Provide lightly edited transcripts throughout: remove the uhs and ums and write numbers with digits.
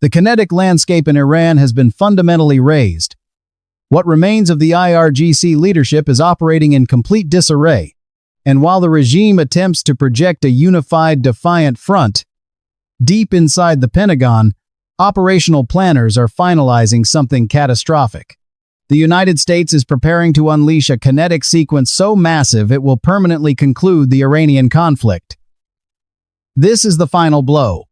The kinetic landscape in Iran has been fundamentally raised. What remains of the IRGC leadership is operating in complete disarray, and while the regime attempts to project a unified, defiant front, deep inside the Pentagon, operational planners are finalizing something catastrophic. The United States is preparing to unleash a kinetic sequence so massive it will permanently conclude the Iranian conflict. This is the final blow.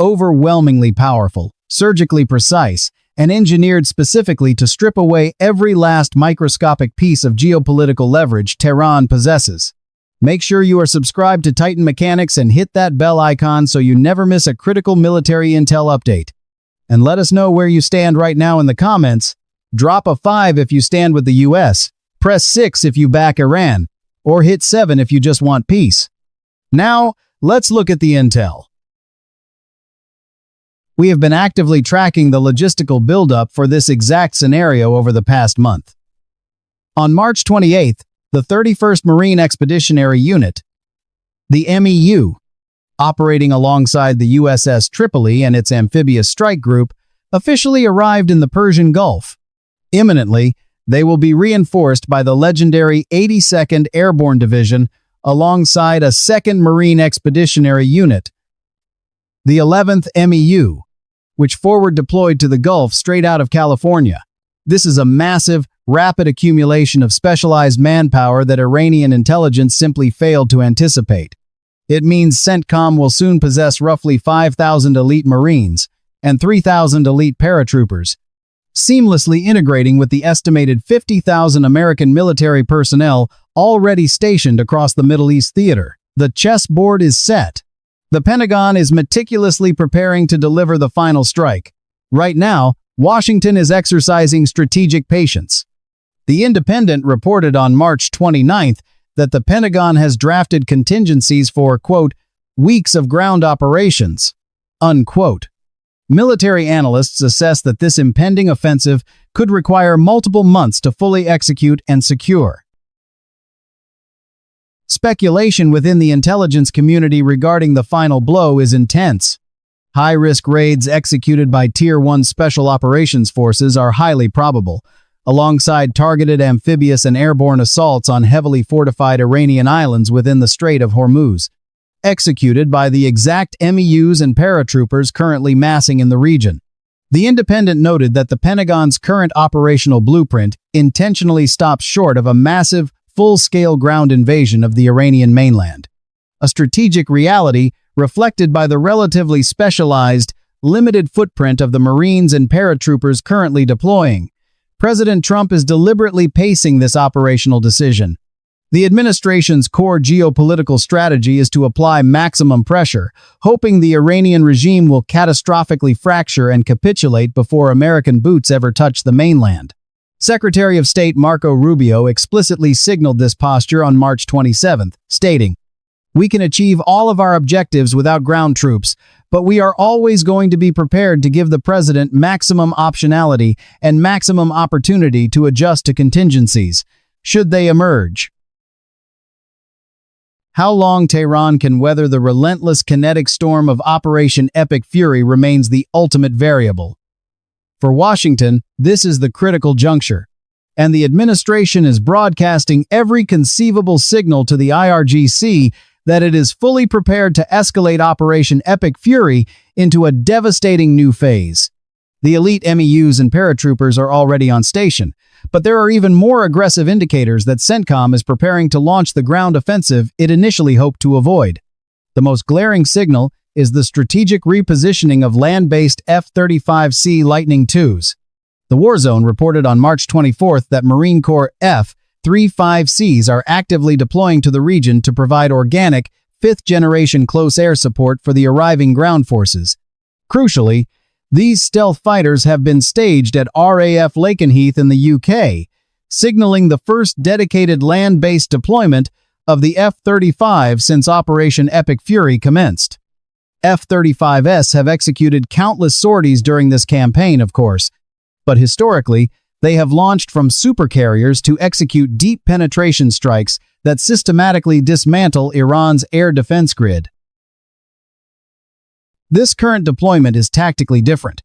Overwhelmingly powerful, surgically precise, and engineered specifically to strip away every last microscopic piece of geopolitical leverage Tehran possesses. Make sure you are subscribed to Titan Mechanics and hit that bell icon so you never miss a critical military intel update. And let us know where you stand right now in the comments. Drop a 5 if you stand with the US, press 6 if you back Iran, or hit 7 if you just want peace. Now, let's look at the intel. We have been actively tracking the logistical buildup for this exact scenario over the past month. On March 28th, the 31st Marine Expeditionary Unit, the MEU, operating alongside the USS Tripoli and its amphibious strike group, officially arrived in the Persian Gulf. Imminently, they will be reinforced by the legendary 82nd Airborne Division alongside a 2nd Marine Expeditionary Unit, the 11th MEU, which forward deployed to the Gulf straight out of California. This is a massive, rapid accumulation of specialized manpower that Iranian intelligence simply failed to anticipate. It means CENTCOM will soon possess roughly 5,000 elite Marines and 3,000 elite paratroopers, seamlessly integrating with the estimated 50,000 American military personnel already stationed across the Middle East theater. The chessboard is set. The Pentagon is meticulously preparing to deliver the final strike. Right now, Washington is exercising strategic patience. The Independent reported on March 29th that the Pentagon has drafted contingencies for, quote, weeks of ground operations, unquote. Military analysts assess that this impending offensive could require multiple months to fully execute and secure. Speculation within the intelligence community regarding the final blow is intense. High-risk raids executed by Tier 1 Special Operations Forces are highly probable, alongside targeted amphibious and airborne assaults on heavily fortified Iranian islands within the Strait of Hormuz, executed by the exact MEUs and paratroopers currently massing in the region. The Independent noted that the Pentagon's current operational blueprint intentionally stops short of a massive, full-scale ground invasion of the Iranian mainland, a strategic reality reflected by the relatively specialized, limited footprint of the Marines and paratroopers currently deploying. President Trump is deliberately pacing this operational decision. The administration's core geopolitical strategy is to apply maximum pressure, hoping the Iranian regime will catastrophically fracture and capitulate before American boots ever touch the mainland. Secretary of State Marco Rubio explicitly signaled this posture on March 27th, stating, "We can achieve all of our objectives without ground troops, but we are always going to be prepared to give the president maximum optionality and maximum opportunity to adjust to contingencies, should they emerge." How long Tehran can weather the relentless kinetic storm of Operation Epic Fury remains the ultimate variable. For Washington, this is the critical juncture, and the administration is broadcasting every conceivable signal to the IRGC that it is fully prepared to escalate Operation Epic Fury into a devastating new phase. The elite MEUs and paratroopers are already on station, but there are even more aggressive indicators that CENTCOM is preparing to launch the ground offensive it initially hoped to avoid. The most glaring signal is the strategic repositioning of land-based F-35C Lightning IIs. The Warzone reported on March 24th that Marine Corps F-35Cs are actively deploying to the region to provide organic, fifth-generation close air support for the arriving ground forces. Crucially, these stealth fighters have been staged at RAF Lakenheath in the UK, signaling the first dedicated land-based deployment of the F-35 since Operation Epic Fury commenced. F-35s have executed countless sorties during this campaign, of course, but historically, they have launched from supercarriers to execute deep penetration strikes that systematically dismantle Iran's air defense grid. This current deployment is tactically different.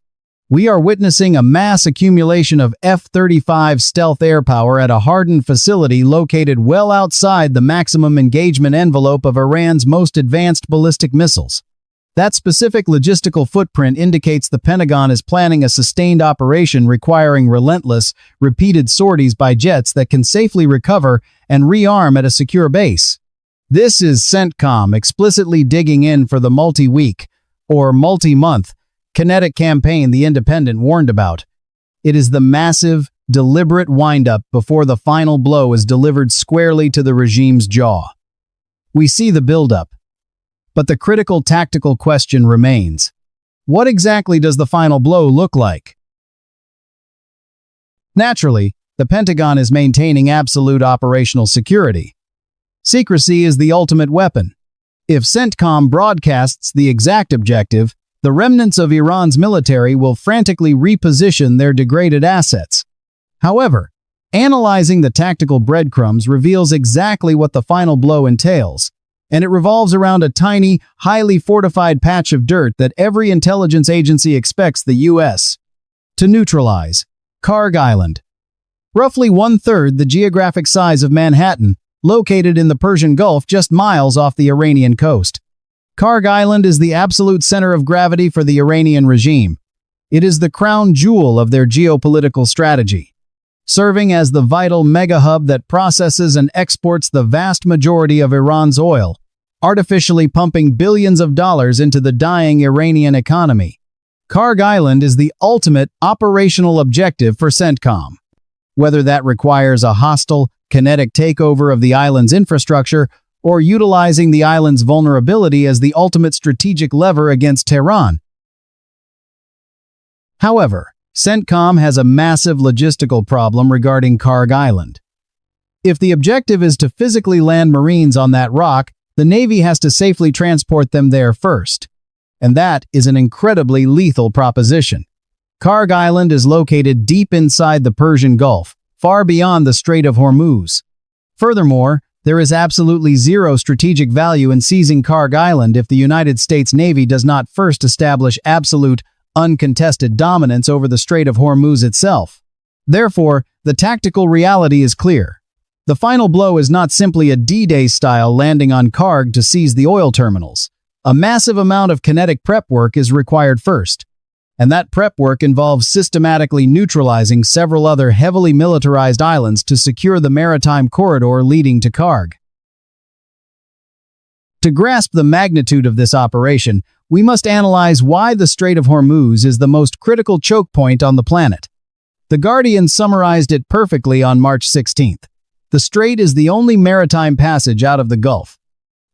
We are witnessing a mass accumulation of F-35 stealth airpower at a hardened facility located well outside the maximum engagement envelope of Iran's most advanced ballistic missiles. That specific logistical footprint indicates the Pentagon is planning a sustained operation requiring relentless, repeated sorties by jets that can safely recover and rearm at a secure base. This is CENTCOM explicitly digging in for the multi-week, or multi-month, kinetic campaign The Independent warned about. It is the massive, deliberate windup before the final blow is delivered squarely to the regime's jaw. We see the buildup. But the critical tactical question remains. What exactly does the final blow look like? Naturally, the Pentagon is maintaining absolute operational security. Secrecy is the ultimate weapon. If CENTCOM broadcasts the exact objective, the remnants of Iran's military will frantically reposition their degraded assets. However, analyzing the tactical breadcrumbs reveals exactly what the final blow entails, and it revolves around a tiny, highly fortified patch of dirt that every intelligence agency expects the U.S. to neutralize: Karg Island. Roughly one-third the geographic size of Manhattan, located in the Persian Gulf just miles off the Iranian coast. Karg Island is the absolute center of gravity for the Iranian regime. It is the crown jewel of their geopolitical strategy, serving as the vital mega-hub that processes and exports the vast majority of Iran's oil, artificially pumping billions of dollars into the dying Iranian economy. Karg Island is the ultimate operational objective for CENTCOM. Whether that requires a hostile, kinetic takeover of the island's infrastructure or utilizing the island's vulnerability as the ultimate strategic lever against Tehran. However, CENTCOM has a massive logistical problem regarding Karg Island. If the objective is to physically land Marines on that rock, the Navy has to safely transport them there first. And that is an incredibly lethal proposition. Karg Island is located deep inside the Persian Gulf, far beyond the Strait of Hormuz. Furthermore, there is absolutely zero strategic value in seizing Karg Island if the United States Navy does not first establish absolute, uncontested dominance over the Strait of Hormuz itself. Therefore, the tactical reality is clear. The final blow is not simply a D-Day style landing on Karg to seize the oil terminals. A massive amount of kinetic prep work is required first. And that prep work involves systematically neutralizing several other heavily militarized islands to secure the maritime corridor leading to Karg. To grasp the magnitude of this operation, we must analyze why the Strait of Hormuz is the most critical choke point on the planet. The Guardian summarized it perfectly on March 16th. The strait is the only maritime passage out of the Gulf.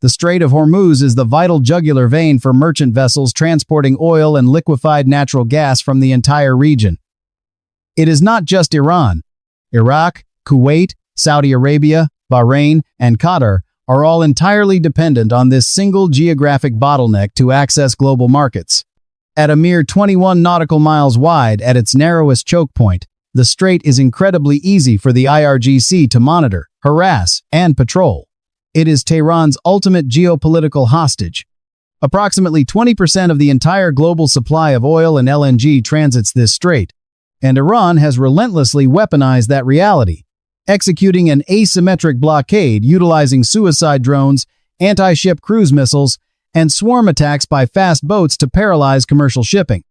The Strait of Hormuz is the vital jugular vein for merchant vessels transporting oil and liquefied natural gas from the entire region. It is not just Iran. Iraq, Kuwait, Saudi Arabia, Bahrain, and Qatar are all entirely dependent on this single geographic bottleneck to access global markets. At a mere 21 nautical miles wide at its narrowest choke point, the strait is incredibly easy for the IRGC to monitor, harass, and patrol. It is Tehran's ultimate geopolitical hostage. Approximately 20% of the entire global supply of oil and LNG transits this strait, and Iran has relentlessly weaponized that reality, executing an asymmetric blockade utilizing suicide drones, anti-ship cruise missiles, and swarm attacks by fast boats to paralyze commercial shipping.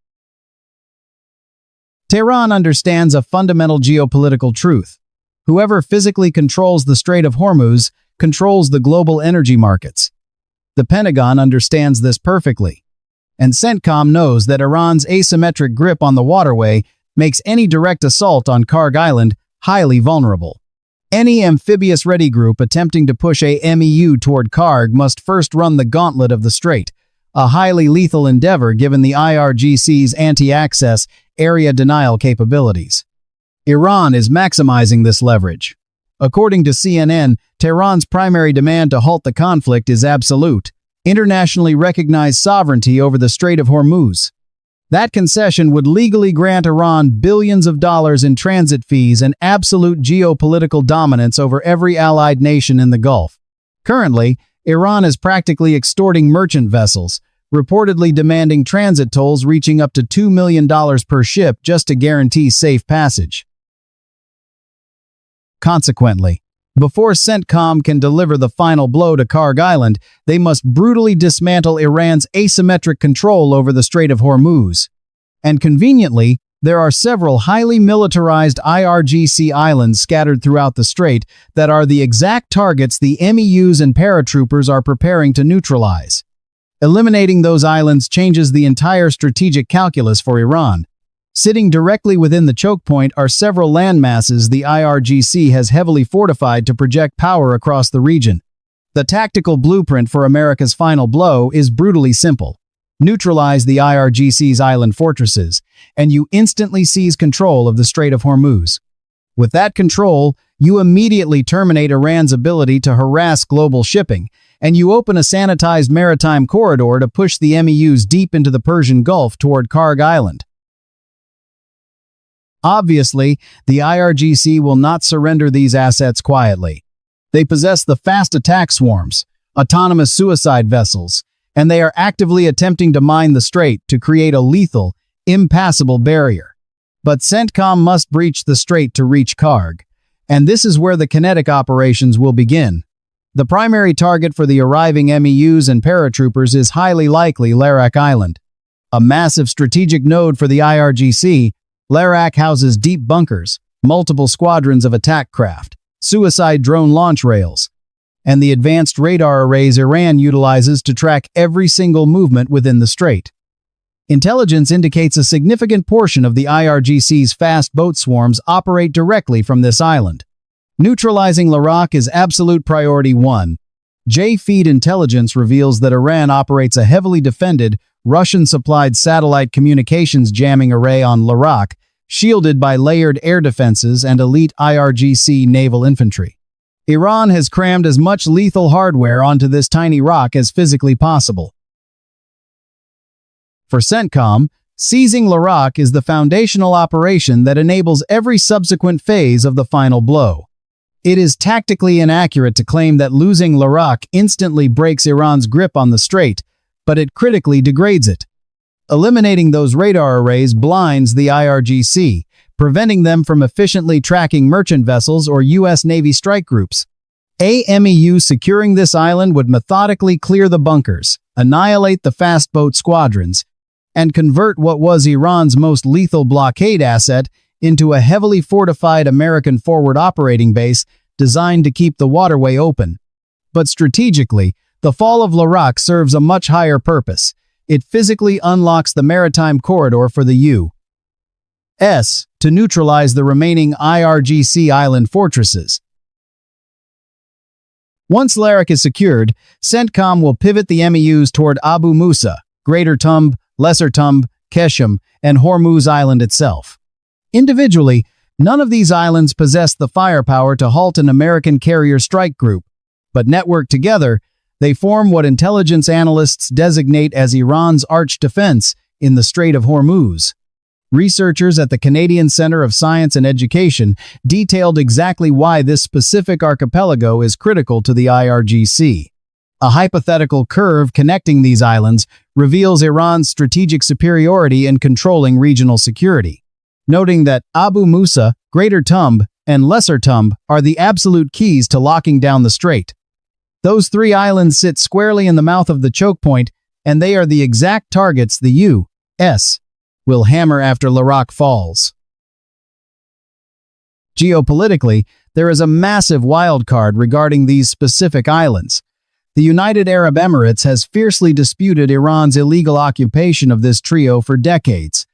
Tehran understands a fundamental geopolitical truth. Whoever physically controls the Strait of Hormuz controls the global energy markets. The Pentagon understands this perfectly. And CENTCOM knows that Iran's asymmetric grip on the waterway makes any direct assault on Karg Island highly vulnerable. Any amphibious-ready group attempting to push a MEU toward Karg must first run the gauntlet of the strait, a highly lethal endeavor given the IRGC's anti-access area denial capabilities. Iran is maximizing this leverage. According to CNN, Tehran's primary demand to halt the conflict is absolute, internationally recognized sovereignty over the Strait of Hormuz. That concession would legally grant Iran billions of dollars in transit fees and absolute geopolitical dominance over every allied nation in the Gulf. Currently, Iran is practically extorting merchant vessels, reportedly demanding transit tolls reaching up to $2 million per ship just to guarantee safe passage. Consequently, before CENTCOM can deliver the final blow to Karg Island, they must brutally dismantle Iran's asymmetric control over the Strait of Hormuz. And conveniently, there are several highly militarized IRGC islands scattered throughout the strait that are the exact targets the MEUs and paratroopers are preparing to neutralize. Eliminating those islands changes the entire strategic calculus for Iran. Sitting directly within the choke point are several landmasses the IRGC has heavily fortified to project power across the region. The tactical blueprint for America's final blow is brutally simple. Neutralize the IRGC's island fortresses, and you instantly seize control of the Strait of Hormuz. With that control, you immediately terminate Iran's ability to harass global shipping, and you open a sanitized maritime corridor to push the MEUs deep into the Persian Gulf toward Karg Island. Obviously, the IRGC will not surrender these assets quietly. They possess the fast attack swarms, autonomous suicide vessels, and they are actively attempting to mine the strait to create a lethal, impassable barrier. But CENTCOM must breach the strait to reach Karg, and this is where the kinetic operations will begin. The primary target for the arriving MEUs and paratroopers is highly likely Larak Island. A massive strategic node for the IRGC, Larak houses deep bunkers, multiple squadrons of attack craft, suicide drone launch rails, and the advanced radar arrays Iran utilizes to track every single movement within the strait. Intelligence indicates a significant portion of the IRGC's fast boat swarms operate directly from this island. Neutralizing Larak is absolute priority 1. J-Feed intelligence reveals that Iran operates a heavily defended, Russian-supplied satellite communications jamming array on Larak, shielded by layered air defenses and elite IRGC naval infantry. Iran has crammed as much lethal hardware onto this tiny rock as physically possible. For CENTCOM, seizing Larak is the foundational operation that enables every subsequent phase of the final blow. It is tactically inaccurate to claim that losing Larak instantly breaks Iran's grip on the strait, but it critically degrades it. Eliminating those radar arrays blinds the IRGC, preventing them from efficiently tracking merchant vessels or U.S. Navy strike groups. MEU securing this island would methodically clear the bunkers, annihilate the fast boat squadrons, and convert what was Iran's most lethal blockade asset into a heavily fortified American forward operating base designed to keep the waterway open. But strategically, the fall of Larak serves a much higher purpose. It physically unlocks the maritime corridor for the U.S. to neutralize the remaining IRGC island fortresses. Once Larak is secured, CENTCOM will pivot the MEUs toward Abu Musa, Greater Tumb, Lesser Tumb, Keshem, and Hormuz Island itself. Individually, none of these islands possess the firepower to halt an American carrier strike group, but networked together, they form what intelligence analysts designate as Iran's arch defense in the Strait of Hormuz. Researchers at the Canadian Centre of Science and Education detailed exactly why this specific archipelago is critical to the IRGC. A hypothetical curve connecting these islands reveals Iran's strategic superiority in controlling regional security, noting that Abu Musa, Greater Tumb, and Lesser Tumb are the absolute keys to locking down the strait. Those 3 islands sit squarely in the mouth of the choke point, and they are the exact targets the U.S. will hammer after Larak falls. Geopolitically, there is a massive wildcard regarding these specific islands. The United Arab Emirates has fiercely disputed Iran's illegal occupation of this trio for decades.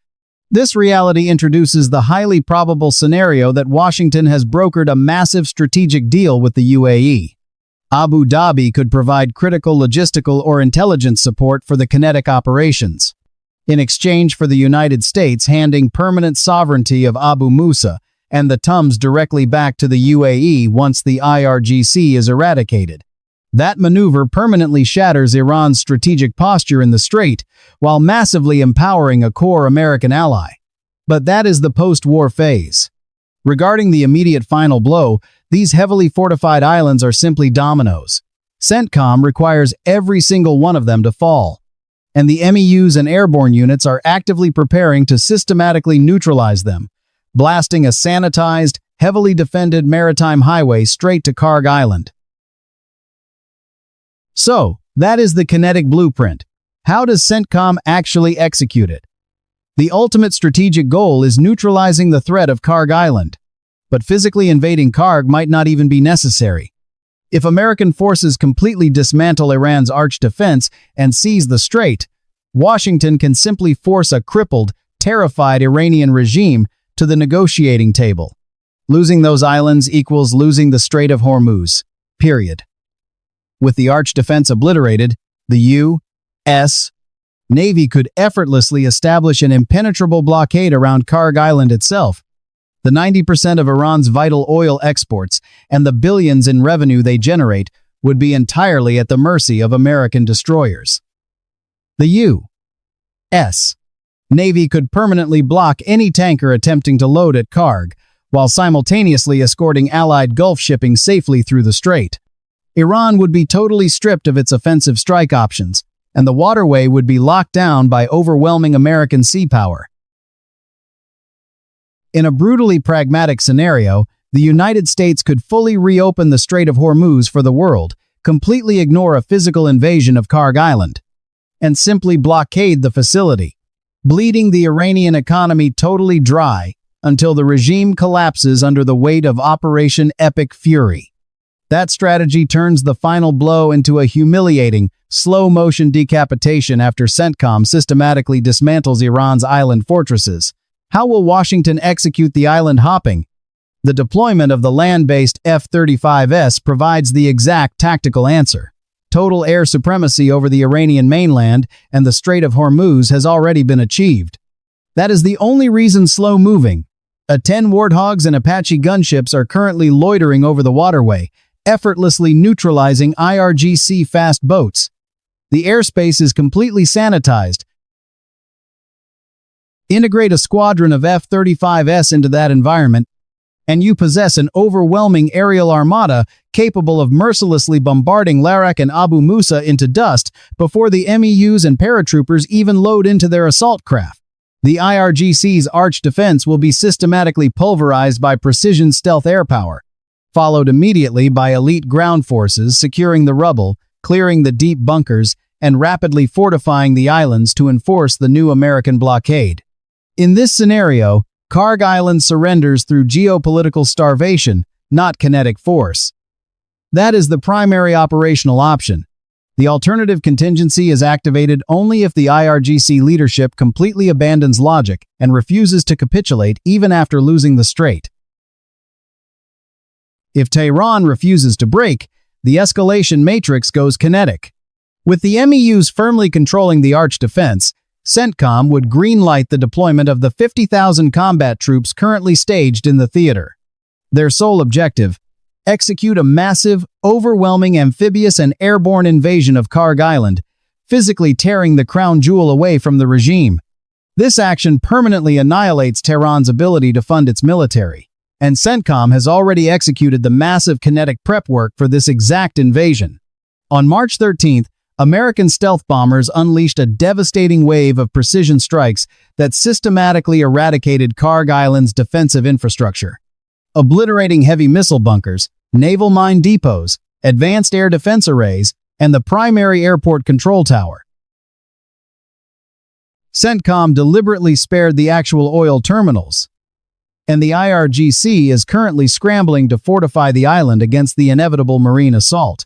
This reality introduces the highly probable scenario that Washington has brokered a massive strategic deal with the UAE. Abu Dhabi could provide critical logistical or intelligence support for the kinetic operations, in exchange for the United States handing permanent sovereignty of Abu Musa and the Tums directly back to the UAE once the IRGC is eradicated. That maneuver permanently shatters Iran's strategic posture in the strait, while massively empowering a core American ally. But that is the post-war phase. Regarding the immediate final blow, these heavily fortified islands are simply dominoes. CENTCOM requires every single one of them to fall. and the MEUs and airborne units are actively preparing to systematically neutralize them, blasting a sanitized, heavily defended maritime highway straight to Karg Island. So, that is the kinetic blueprint. How does CENTCOM actually execute it? The ultimate strategic goal is neutralizing the threat of Karg Island. But physically invading Karg might not even be necessary. If American forces completely dismantle Iran's arch defense and seize the strait, Washington can simply force a crippled, terrified Iranian regime to the negotiating table. Losing those islands equals losing the Strait of Hormuz. Period. With the arch defense obliterated, the U.S. Navy could effortlessly establish an impenetrable blockade around Karg Island itself. The 90% of Iran's vital oil exports and the billions in revenue they generate would be entirely at the mercy of American destroyers. The U.S. Navy could permanently block any tanker attempting to load at Karg, while simultaneously escorting Allied Gulf shipping safely through the strait. Iran would be totally stripped of its offensive strike options, and the waterway would be locked down by overwhelming American sea power. In a brutally pragmatic scenario, the United States could fully reopen the Strait of Hormuz for the world, completely ignore a physical invasion of Karg Island, and simply blockade the facility, bleeding the Iranian economy totally dry until the regime collapses under the weight of Operation Epic Fury. That strategy turns the final blow into a humiliating, slow-motion decapitation after CENTCOM systematically dismantles Iran's island fortresses. How will Washington execute the island hopping? The deployment of the land-based F-35S provides the exact tactical answer. Total air supremacy over the Iranian mainland and the Strait of Hormuz has already been achieved. That is the only reason slow-moving. 10 Warthogs and Apache gunships are currently loitering over the waterway, effortlessly neutralizing IRGC fast boats. The airspace is completely sanitized. Integrate a squadron of F-35S into that environment, and you possess an overwhelming aerial armada capable of mercilessly bombarding Larak and Abu Musa into dust before the MEUs and paratroopers even load into their assault craft. The IRGC's arch defense will be systematically pulverized by precision stealth airpower, followed immediately by elite ground forces securing the rubble, clearing the deep bunkers, and rapidly fortifying the islands to enforce the new American blockade. In this scenario, Karg Island surrenders through geopolitical starvation, not kinetic force. That is the primary operational option. The alternative contingency is activated only if the IRGC leadership completely abandons logic and refuses to capitulate even after losing the strait. If Tehran refuses to break, the escalation matrix goes kinetic. With the MEUs firmly controlling the arch defense, CENTCOM would greenlight the deployment of the 50,000 combat troops currently staged in the theater. Their sole objective: execute a massive, overwhelming amphibious and airborne invasion of Karg Island, physically tearing the crown jewel away from the regime. This action permanently annihilates Tehran's ability to fund its military, and CENTCOM has already executed the massive kinetic prep work for this exact invasion. On March 13th, American stealth bombers unleashed a devastating wave of precision strikes that systematically eradicated Karg Island's defensive infrastructure, obliterating heavy missile bunkers, naval mine depots, advanced air defense arrays, and the primary airport control tower. CENTCOM deliberately spared the actual oil terminals, and the IRGC is currently scrambling to fortify the island against the inevitable marine assault.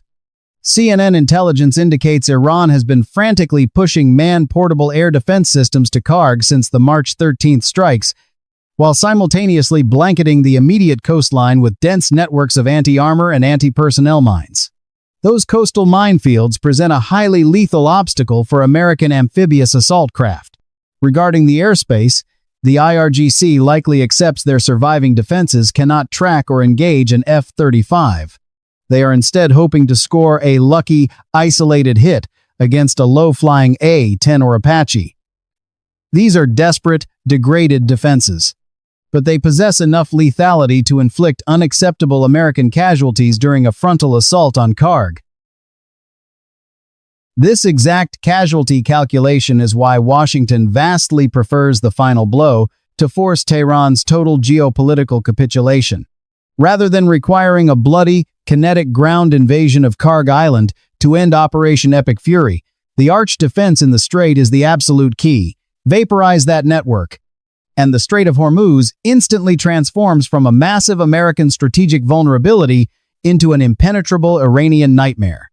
CNN intelligence indicates Iran has been frantically pushing man-portable air defense systems to Karg since the March 13th strikes, while simultaneously blanketing the immediate coastline with dense networks of anti-armor and anti-personnel mines. Those coastal minefields present a highly lethal obstacle for American amphibious assault craft. Regarding the airspace, the IRGC likely accepts their surviving defenses cannot track or engage an F-35. They are instead hoping to score a lucky, isolated hit against a low-flying A-10 or Apache. These are desperate, degraded defenses, but they possess enough lethality to inflict unacceptable American casualties during a frontal assault on Karg. This exact casualty calculation is why Washington vastly prefers the final blow to force Tehran's total geopolitical capitulation, rather than requiring a bloody, kinetic ground invasion of Karg Island to end Operation Epic Fury. The arch defense in the strait is the absolute key. Vaporize that network, and the Strait of Hormuz instantly transforms from a massive American strategic vulnerability into an impenetrable Iranian nightmare.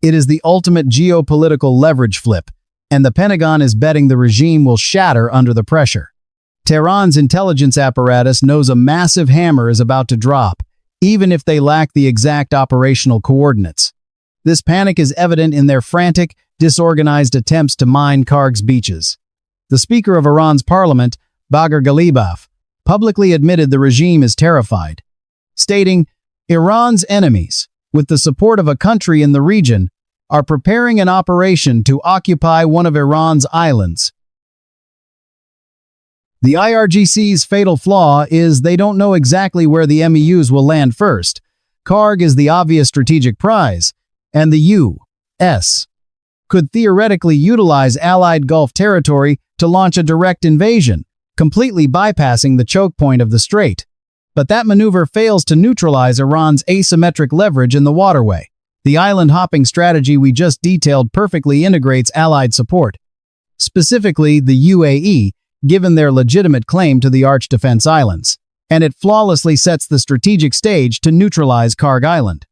It is the ultimate geopolitical leverage flip, and the Pentagon is betting the regime will shatter under the pressure. Tehran's intelligence apparatus knows a massive hammer is about to drop, even if they lack the exact operational coordinates. This panic is evident in their frantic, disorganized attempts to mine Karg's beaches. The Speaker of Iran's parliament, Bagher Ghalibaf, publicly admitted the regime is terrified, stating, "Iran's enemies, with the support of a country in the region, are preparing an operation to occupy one of Iran's islands." The IRGC's fatal flaw is they don't know exactly where the MEUs will land first. Karg is the obvious strategic prize, and the U.S. could theoretically utilize Allied Gulf territory to launch a direct invasion, completely bypassing the choke point of the strait. But that maneuver fails to neutralize Iran's asymmetric leverage in the waterway. The island-hopping strategy we just detailed perfectly integrates Allied support, specifically the UAE, given their legitimate claim to the Arch Defense Islands, and it flawlessly sets the strategic stage to neutralize Karg Island.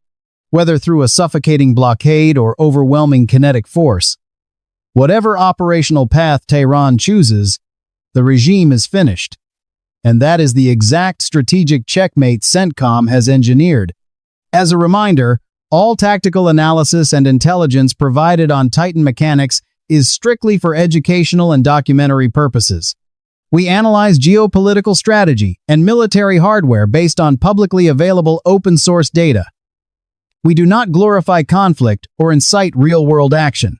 Whether through a suffocating blockade or overwhelming kinetic force, whatever operational path Tehran chooses, the regime is finished. And that is the exact strategic checkmate CENTCOM has engineered. As a reminder, all tactical analysis and intelligence provided on Titan Mechanics is strictly for educational and documentary purposes. We analyze geopolitical strategy and military hardware based on publicly available open-source data. We do not glorify conflict or incite real-world action.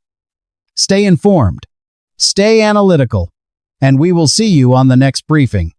Stay informed, stay analytical, and we will see you on the next briefing.